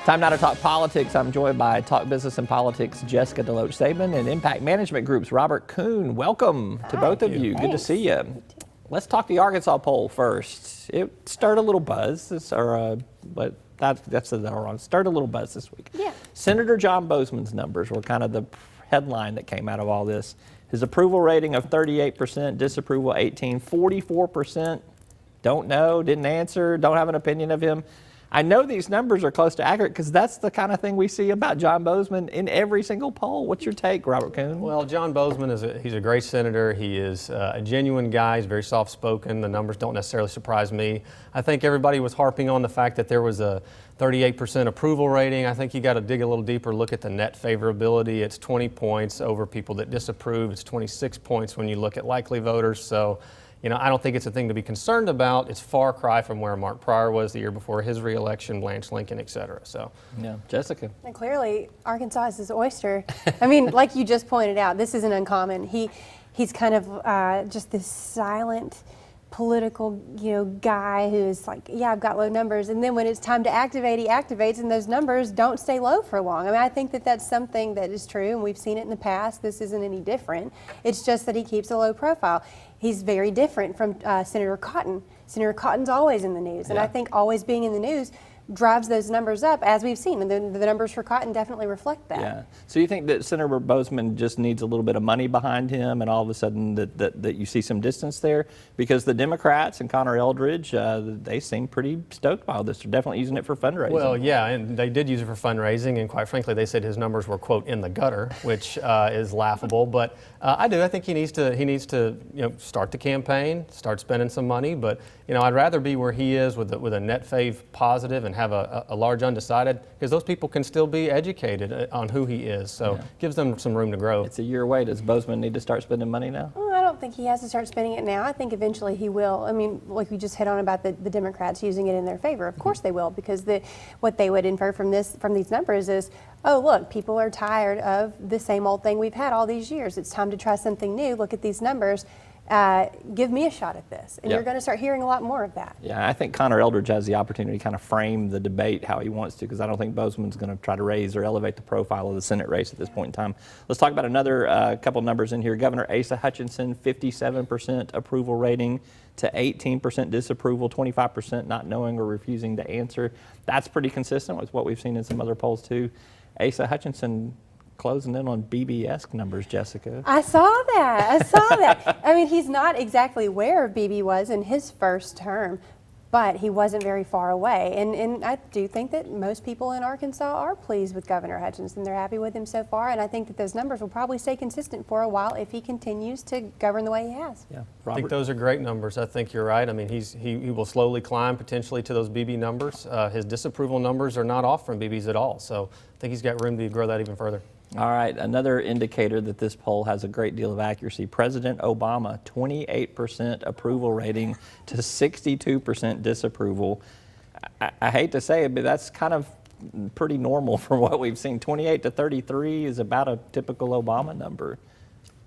Time now to talk politics. I'm joined by Talk Business and Politics Jessica DeLoach Sabin and Impact Management Group's Robert Coon. Welcome to both of you. Good to see you. Let's talk the Arkansas poll first. It stirred a little buzz, but that's the wrong. Stirred a little buzz this week. Yeah. Senator John Boozman's numbers were kind of the headline that came out of all this. His approval rating of 38%, disapproval 18%, 44% don't know, didn't answer, don't have an opinion of him. I know these numbers are close to accurate because that's the kind of thing we see about John Boozman in every single poll. What's your take, Robert Coon? Well, John Boozman he's a great senator. He is a genuine guy. He's very soft-spoken. The numbers don't necessarily surprise me. I think everybody was harping on the fact that there was a 38% approval rating. I think you got to dig a little deeper, look at the net favorability. It's 20 points over people that disapprove. It's 26 points when you look at likely voters. So, you know, I don't think it's a thing to be concerned about. It's far cry from where Mark Pryor was the year before his reelection, Blanche Lincoln, et cetera. So, yeah, Jessica. And clearly, Arkansas is his oyster. I mean, like you just pointed out, this isn't uncommon. He's kind of just this silent political, guy who is like, yeah, I've got low numbers. And then when it's time to activate, he activates, and those numbers don't stay low for long. I mean, I think that that's something that is true, and we've seen it in the past. This isn't any different. It's just that he keeps a low profile. He's very different from Senator Cotton. Senator Cotton's always in the news, and I think always being in the news drives those numbers up, as we've seen, and the numbers for Cotton definitely reflect that. Yeah. So you think that Senator Boozman just needs a little bit of money behind him, and all of a sudden that you see some distance there? Because the Democrats and Connor Eldridge, they seem pretty stoked by all this. They're definitely using it for fundraising. Well, yeah, and they did use it for fundraising, and quite frankly, they said his numbers were, quote, in the gutter, which is laughable. But I think he needs to start the campaign, start spending some money. But I'd rather be where he is with a net fave positive and have a large undecided, because those people can still be educated on who he is. So gives them some room to grow. It's a year away. Does Boozman need to start spending money now? Well, I don't think he has to start spending it now. I think eventually he will. I mean, like we just hit on about the Democrats using it in their favor. Of course they will, because what they would infer from these numbers is, oh, look, people are tired of the same old thing we've had all these years. It's time to try something new. Look at these numbers. Give me a shot at this. And you're going to start hearing a lot more of that. Yeah, I think Connor Eldridge has the opportunity to kind of frame the debate how he wants to, because I don't think Boozman's going to try to raise or elevate the profile of the Senate race at this point in time. Let's talk about another couple numbers in here. Governor Asa Hutchinson, 57% approval rating to 18% disapproval, 25% not knowing or refusing to answer. That's pretty consistent with what we've seen in some other polls too. Asa Hutchinson closing in on BB-esque numbers, Jessica. I saw that. I mean, he's not exactly where BB was in his first term, but he wasn't very far away. And I do think that most people in Arkansas are pleased with Governor Hutchinson. They're happy with him so far, and I think that those numbers will probably stay consistent for a while if he continues to govern the way he has. Yeah, I think those are great numbers. I think you're right. I mean, he will slowly climb potentially to those BB numbers. His disapproval numbers are not off from BB's at all, so I think he's got room to grow that even further. All right, another indicator that this poll has a great deal of accuracy. President Obama, 28% approval rating to 62% disapproval. I hate to say it, but that's kind of pretty normal from what we've seen. 28 to 33 is about a typical Obama number.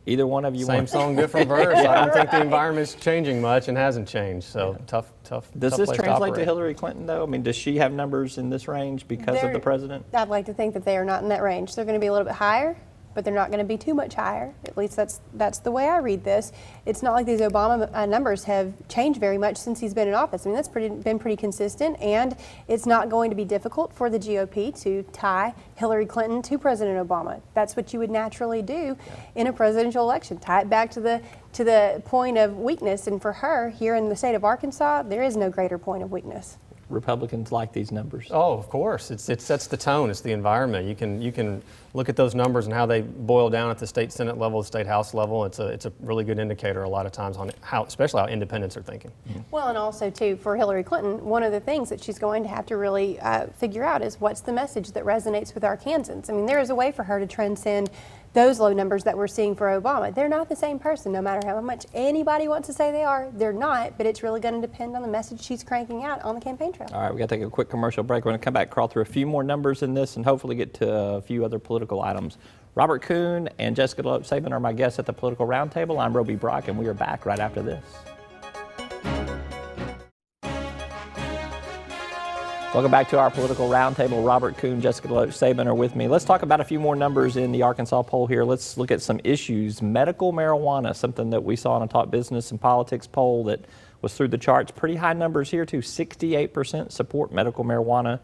Either one of you Same want song, different verse. I don't think the environment's changing much and hasn't changed. So tough. Does this translate to Hillary Clinton, though? I mean, does she have numbers in this range because of the president? I'd like to think that they are not in that range. They're going to be a little bit higher, but they're not going to be too much higher. At least that's the way I read this. It's not like these Obama numbers have changed very much since he's been in office. I mean, that's been pretty consistent, and it's not going to be difficult for the GOP to tie Hillary Clinton to President Obama. That's what you would naturally do in a presidential election. Tie it back to the point of weakness, and for her here in the state of Arkansas, there is no greater point of weakness. Republicans like these numbers. Oh, of course. It sets the tone. It's the environment. You can look at those numbers and how they boil down at the state Senate level, the state House level. It's a really good indicator a lot of times on especially how independents are thinking. Mm-hmm. Well, and also too for Hillary Clinton, one of the things that she's going to have to really figure out is what's the message that resonates with Arkansans. I mean, there is a way for her to transcend those low numbers that we're seeing for Obama. They're not the same person, no matter how much anybody wants to say they are. They're not, but it's really going to depend on the message she's cranking out on the campaign trail. All right, we got to take a quick commercial break. We're going to come back, crawl through a few more numbers in this, and hopefully get to a few other political items. Robert Coon and Jessica DeLoach Sabin are my guests at the Political Roundtable. I'm Roby Brock, and we are back right after this. Welcome back to our political roundtable. Robert Coon, Jessica DeLoach, Sabin are with me. Let's talk about a few more numbers in the Arkansas poll here. Let's look at some issues. Medical marijuana, something that we saw in a Talk Business and Politics poll that was through the charts. Pretty high numbers here too. 68% support medical marijuana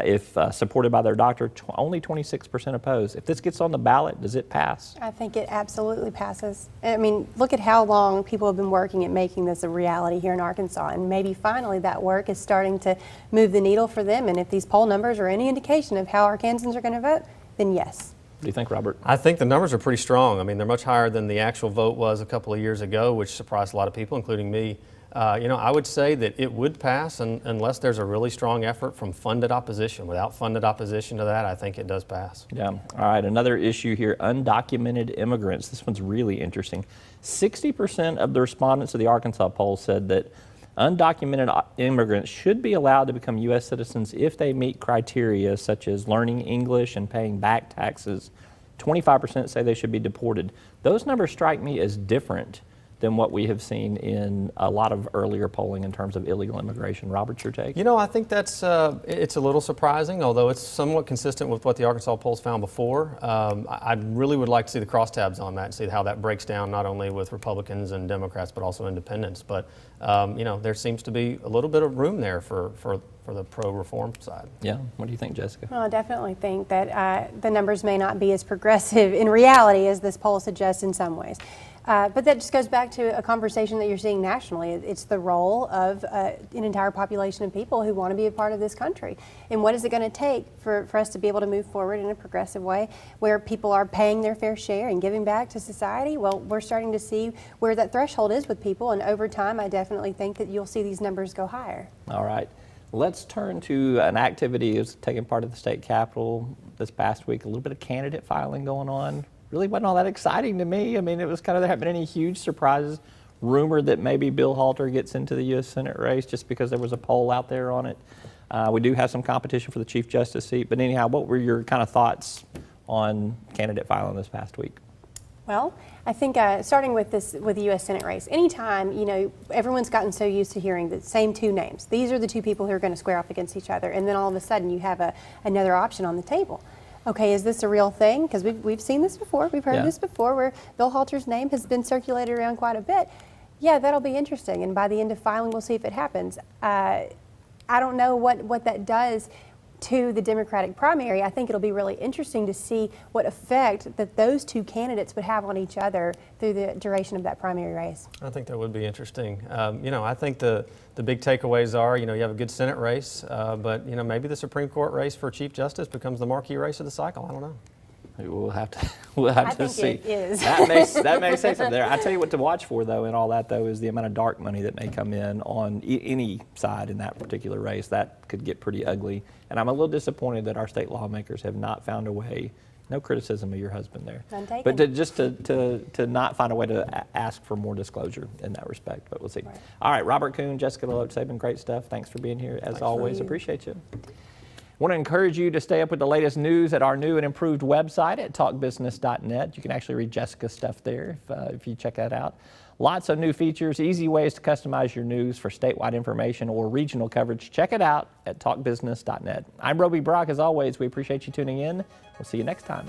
if supported by their doctor. Only 26% oppose. If this gets on the ballot, does it pass? I think it absolutely passes. I mean, look at how long people have been working at making this a reality here in Arkansas, and maybe finally that work is starting to move the needle for them. And if these poll numbers are any indication of how Arkansans are going to vote, then yes. What do you think, Robert? I think the numbers are pretty strong. I mean, they're much higher than the actual vote was a couple of years ago, which surprised a lot of people, including me. I would say that it would pass unless there's a really strong effort from funded opposition. Without funded opposition to that, I think it does pass. Yeah. All right. Another issue here, undocumented immigrants. This one's really interesting. 60% of the respondents to the Arkansas poll said that undocumented immigrants should be allowed to become U.S. citizens if they meet criteria such as learning English and paying back taxes. 25% say they should be deported. Those numbers strike me as different than what we have seen in a lot of earlier polling in terms of illegal immigration. Robert, your take? You know, I think that's it's a little surprising, although it's somewhat consistent with what the Arkansas polls found before. I really would like to see the crosstabs on that and see how that breaks down not only with Republicans and Democrats but also independents. But there seems to be a little bit of room there for the pro-reform side. Yeah. What do you think, Jessica? Well, I definitely think that the numbers may not be as progressive in reality as this poll suggests in some ways. But that just goes back to a conversation that you're seeing nationally. It's the role of an entire population of people who want to be a part of this country. And what is it going to take for us to be able to move forward in a progressive way where people are paying their fair share and giving back to society? Well, we're starting to see where that threshold is with people. And over time, I definitely think that you'll see these numbers go higher. All right. Let's turn to an activity that's taking part at the state capitol this past week. A little bit of candidate filing going on. Really wasn't all that exciting to me. I mean, it was kind of, there haven't been any huge surprises. Rumored that maybe Bill Halter gets into the U.S. Senate race just because there was a poll out there on it. We do have some competition for the Chief Justice seat. But anyhow, what were your kind of thoughts on candidate filing this past week? Well, I think starting with the U.S. Senate race, anytime, everyone's gotten so used to hearing the same two names. These are the two people who are going to square off against each other. And then all of a sudden you have another option on the table. Okay, is this a real thing? Because we've seen this before. We've heard this before where Bill Halter's name has been circulated around quite a bit. Yeah, that'll be interesting. And by the end of filing, we'll see if it happens. I don't know what that does to the Democratic primary. I think it'll be really interesting to see what effect that those two candidates would have on each other through the duration of that primary race. I think that would be interesting. I think the big takeaways are, you have a good Senate race, but maybe the Supreme Court race for Chief Justice becomes the marquee race of the cycle. I don't know. We'll have to see. It is. That may say something there. I tell you what to watch for, though, in all that, though, is the amount of dark money that may come in on any side in that particular race. That could get pretty ugly. And I'm a little disappointed that our state lawmakers have not found a way. No criticism of your husband there. None taken. But to not find a way to ask for more disclosure in that respect. But we'll see. Right. All right, Robert Coon, Jessica DeLoach, Sabin, great stuff. Thanks for being here. As always, appreciate you. Want to encourage you to stay up with the latest news at our new and improved website at talkbusiness.net. You can actually read Jessica's stuff there if you check that out. Lots of new features, easy ways to customize your news for statewide information or regional coverage. Check it out at talkbusiness.net. I'm Roby Brock. As always, we appreciate you tuning in. We'll see you next time.